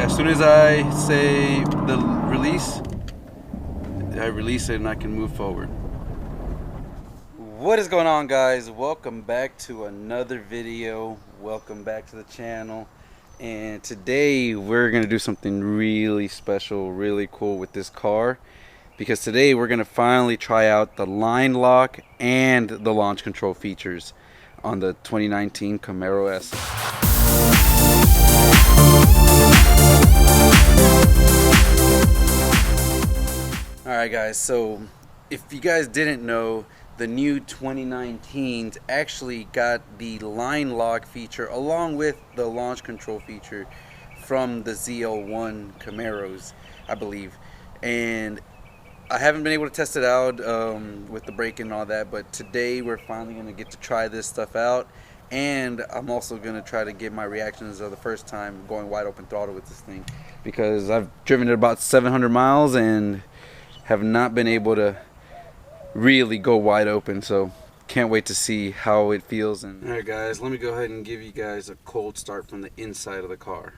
as soon as I say the release, I release it and I can move forward. What is going on, guys? Welcome back to another video. Welcome back to the channel. And today we're gonna do something really special, really cool with this car, because today we're gonna finally try out the line lock and the launch control features on the 2019 Camaro SS. Alright guys, so if you guys didn't know, the new 2019s actually got the line lock feature along with the launch control feature from the ZL1 Camaros, I believe. And I haven't been able to test it out with the brake and all that, but today we're finally going to get to try this stuff out. And I'm also going to try to get my reactions of the first time going wide open throttle with this thing, because I've driven it about 700 miles and have not been able to really go wide open, so can't wait to see how it feels. And alright guys, let me go ahead and give you guys a cold start from the inside of the car.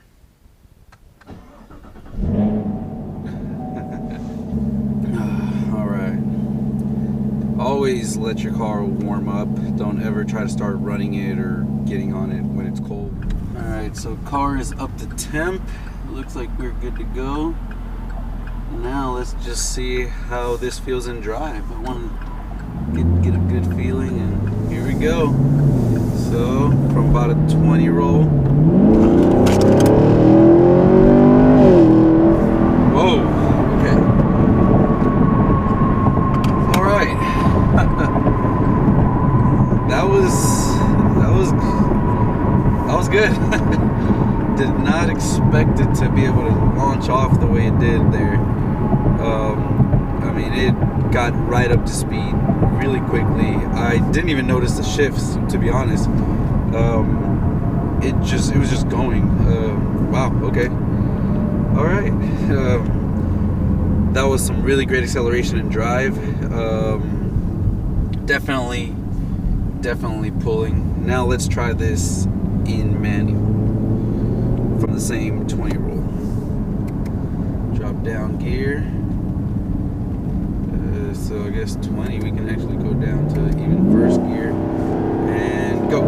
Alright, always let your car warm up. Don't ever try to start running it or getting on it when it's cold. Alright, so car is up to temp. Looks like we're good to go. Now let's just see how this feels in drive. I want to get a good feeling, and here we go. So from about a 20 roll. Whoa, okay. All right. that was good. Did not expect it to be able to launch off the way it did there. I mean, it got right up to speed really quickly. I didn't even notice the shifts, to be honest. It was just going. Wow, okay. All right. That was some really great acceleration and drive. Definitely pulling. Now let's try this in manual from the same 20 roll. Drop down gear. So I guess 20, we can actually go down to even first gear and go.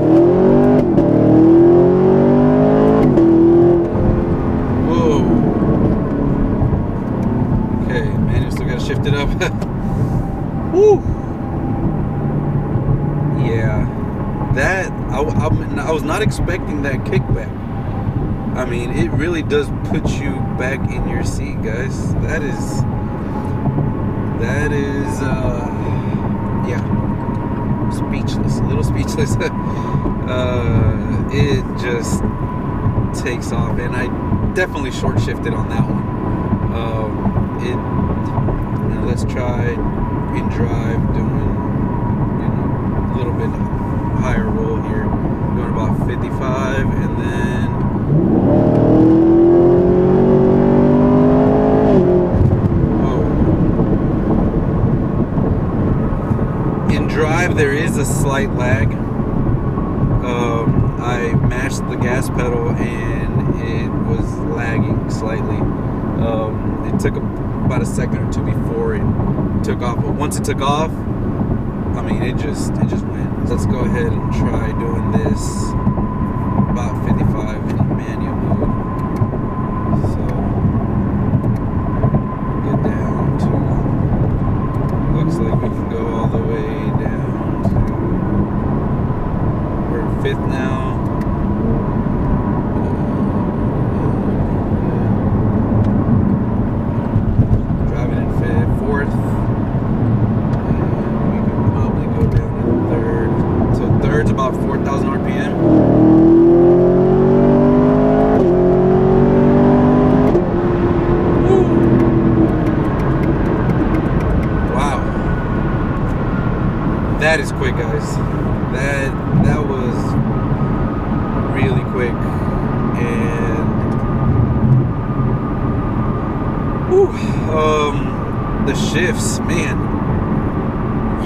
Whoa. Okay, manual still gotta shift it up. Woo. Yeah, that I was not expecting that kickback. I mean, it really does put you back in your seat, guys. That is yeah, speechless, a little speechless. It just takes off, and I definitely short shifted on that one. Now let's try in drive doing, a little bit higher roll here, going about 55, and then drive, there is a slight lag. I mashed the gas pedal and it was lagging slightly. It took about a second or two before it took off, but once it took off, I mean, it just went. Let's go ahead and try doing this about 55 in manual mode. So get down to, looks like we can go all the way down to, we're in fifth now. Driving in fourth. And we can probably go down to third. So third's about 4,000 RPM. That is quick, guys. That was really quick, and the shifts, man,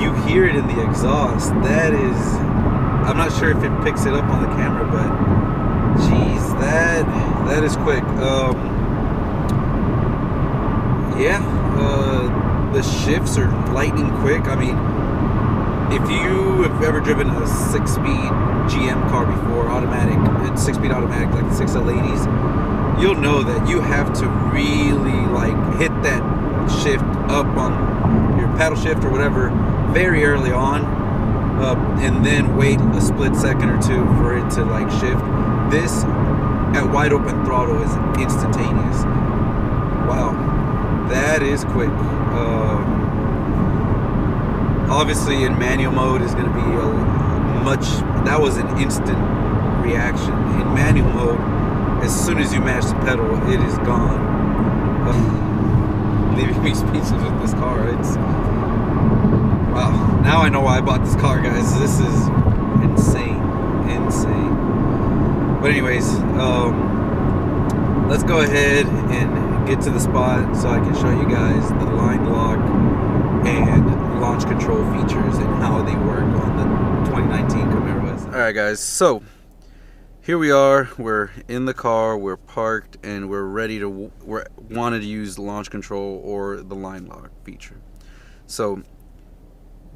you hear it in the exhaust. That is, I'm not sure if it picks it up on the camera, but geez, that is quick. yeah, the shifts are lightning quick. I mean, if you have ever driven a 6-speed GM car before, automatic, 6-speed automatic like the 6L80s, you'll know that you have to really like hit that shift up on your paddle shift or whatever very early on, and then wait a split second or two for it to like shift. This at wide open throttle is instantaneous. Wow, that is quick. Obviously in manual mode is going to be that was an instant reaction. In manual mode, as soon as you mash the pedal, it is gone. Leaving me speechless with this car. It's wow. Now I know why I bought this car, guys. This is insane. But anyways, let's go ahead and get to the spot so I can show you guys the line lock and launch control features and how they work on the 2019 Camaro SS. Alright guys, so here we are, we're in the car, we're parked, and we're ready to, wanted to use launch control or the line lock feature. So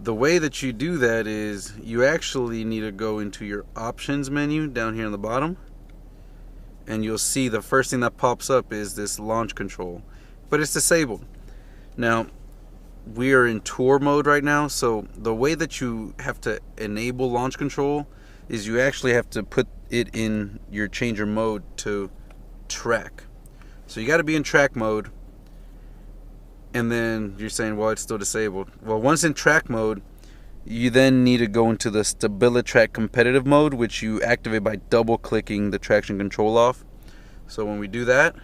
the way that you do that is you actually need to go into your options menu down here on the bottom, and you'll see the first thing that pops up is this launch control, but it's disabled. Now we are in tour mode right now, so the way that you have to enable launch control is you actually have to put it in your changer mode to track. So you got to be in track mode, and then you're saying, well, it's still disabled. Well, once in track mode, you then need to go into the StabiliTrak competitive mode, which you activate by double clicking the traction control off. So when we do that,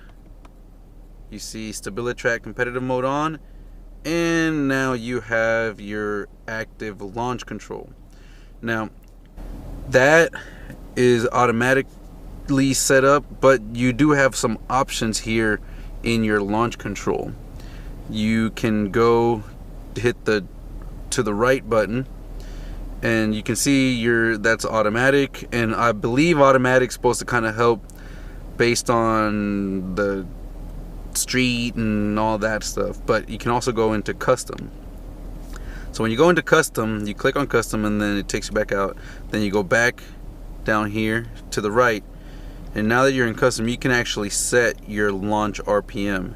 you see StabiliTrak competitive mode on, and now you have your active launch control. Now that is automatically set up, but you do have some options here in your launch control. You can go hit the to the right button, and you can see that's automatic, and I believe automatic's supposed to kind of help based on the street and all that stuff, but you can also go into custom. So when you go into custom, you click on custom, and then it takes you back out. Then you go back down here to the right, and now that you're in custom, you can actually set your launch RPM.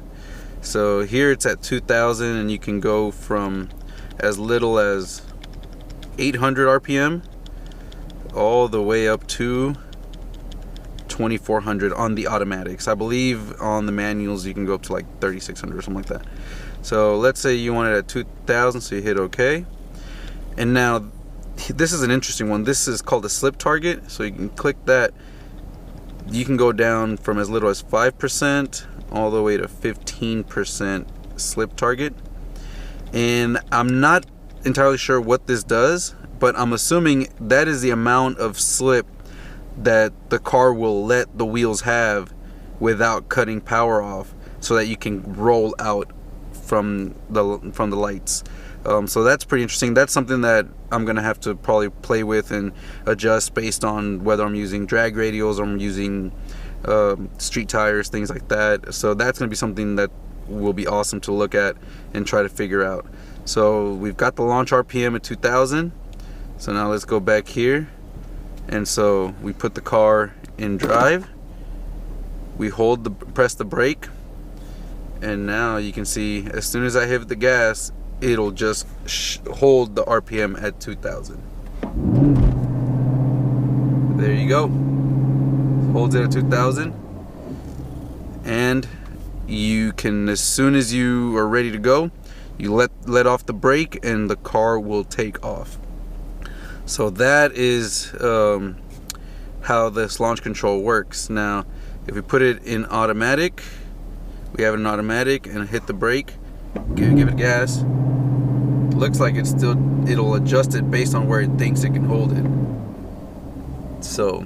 So here it's at 2,000, and you can go from as little as 800 RPM all the way up to 2,400 on the automatics. I believe on the manuals you can go up to like 3,600 or something like that. So let's say you want it at 2,000, so you hit OK. And now this is an interesting one. This is called a slip target. So you can click that. You can go down from as little as 5% all the way to 15% slip target. And I'm not entirely sure what this does, but I'm assuming that is the amount of slip that the car will let the wheels have without cutting power off, so that you can roll out from the lights. So that's pretty interesting. That's something that I'm gonna have to probably play with and adjust based on whether I'm using drag radials or I'm using street tires, things like that. So that's gonna be something that will be awesome to look at and try to figure out. So we've got the launch RPM at 2,000. So now let's go back here, and so we put the car in drive, we press the brake, and now you can see as soon as I hit the gas, it'll just hold the RPM at 2,000. There you go, holds it at 2,000, and you can, as soon as you are ready to go, you let off the brake and the car will take off. So that is how this launch control works. Now if we put it in automatic, we have it in automatic, and hit the brake, give it gas, looks like it'll adjust it based on where it thinks it can hold it. So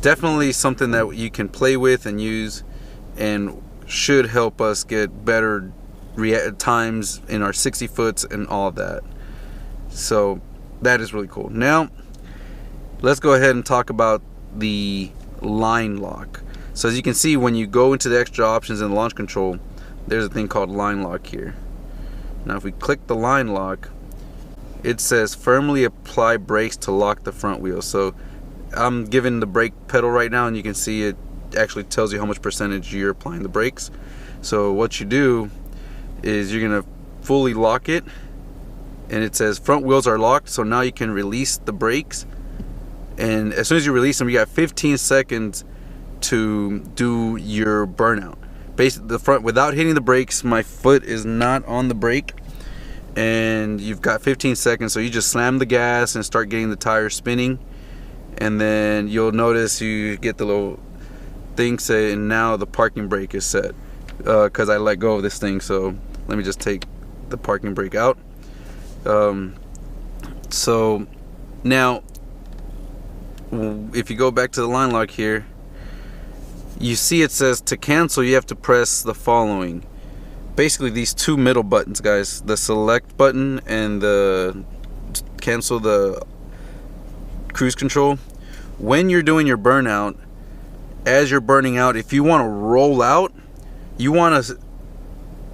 definitely something that you can play with and use, and should help us get better times in our 60 foots and all of that. So that is really cool. Now let's go ahead and talk about the line lock. So as you can see, when you go into the extra options in launch control, there's a thing called line lock here. Now if we click the line lock, it says firmly apply brakes to lock the front wheel. So I'm giving the brake pedal right now, and you can see it actually tells you how much percentage you're applying the brakes. So what you do is you're gonna fully lock it, and it says front wheels are locked. So now you can release the brakes, and as soon as you release them, you got 15 seconds to do your burnout. Basically, the front, without hitting the brakes, my foot is not on the brake, and you've got 15 seconds. So you just slam the gas and start getting the tires spinning, and then you'll notice you get the little thing saying now the parking brake is set, because I let go of this thing. So let me just take the parking brake out. So now if you go back to the line lock here, you see it says to cancel you have to press the following. Basically these two middle buttons, guys, the select button and the cancel the cruise control. When you're doing your burnout, as you're burning out, if you want to roll out, you want to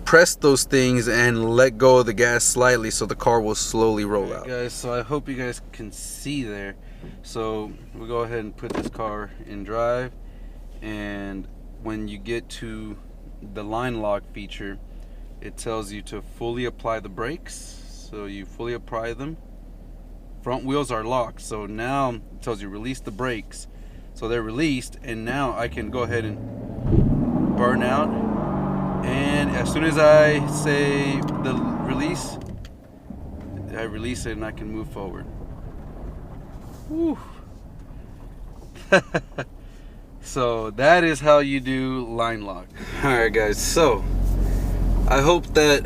press those things and let go of the gas slightly so the car will slowly roll out. Guys, so I hope you guys can see there. So we'll go ahead and put this car in drive, and when you get to the line lock feature, it tells you to fully apply the brakes. So you fully apply them. Front wheels are locked, so now it tells you release the brakes. So they're released, and now I can go ahead and burn out. And as soon as I say the release, I release it and I can move forward. Whew. So that is how you do line lock. Alright guys, so I hope that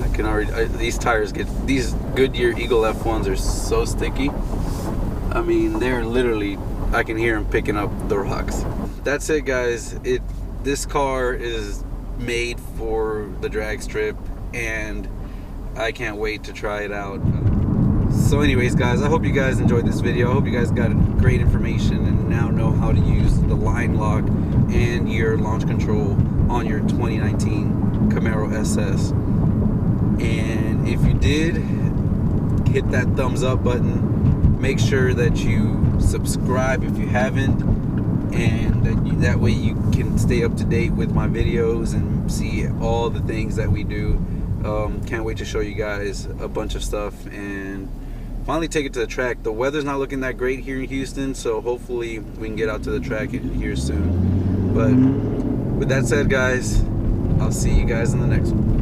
I can already these tires get, these Goodyear Eagle F1s are so sticky. I mean, they're literally, I can hear them picking up the rocks. That's it guys. This car is made for the drag strip, and I can't wait to try it out. So anyways guys, I hope you guys enjoyed this video. I hope you guys got great information and now know how to use the line lock and your launch control on your 2019 Camaro SS. And if you did, hit that thumbs up button. Make sure that you subscribe if you haven't, and that way you can stay up to date with my videos and see all the things that we do. Can't wait to show you guys a bunch of stuff and finally take it to the track. The weather's not looking that great here in Houston, so hopefully we can get out to the track here soon. But with that said guys, I'll see you guys in the next one.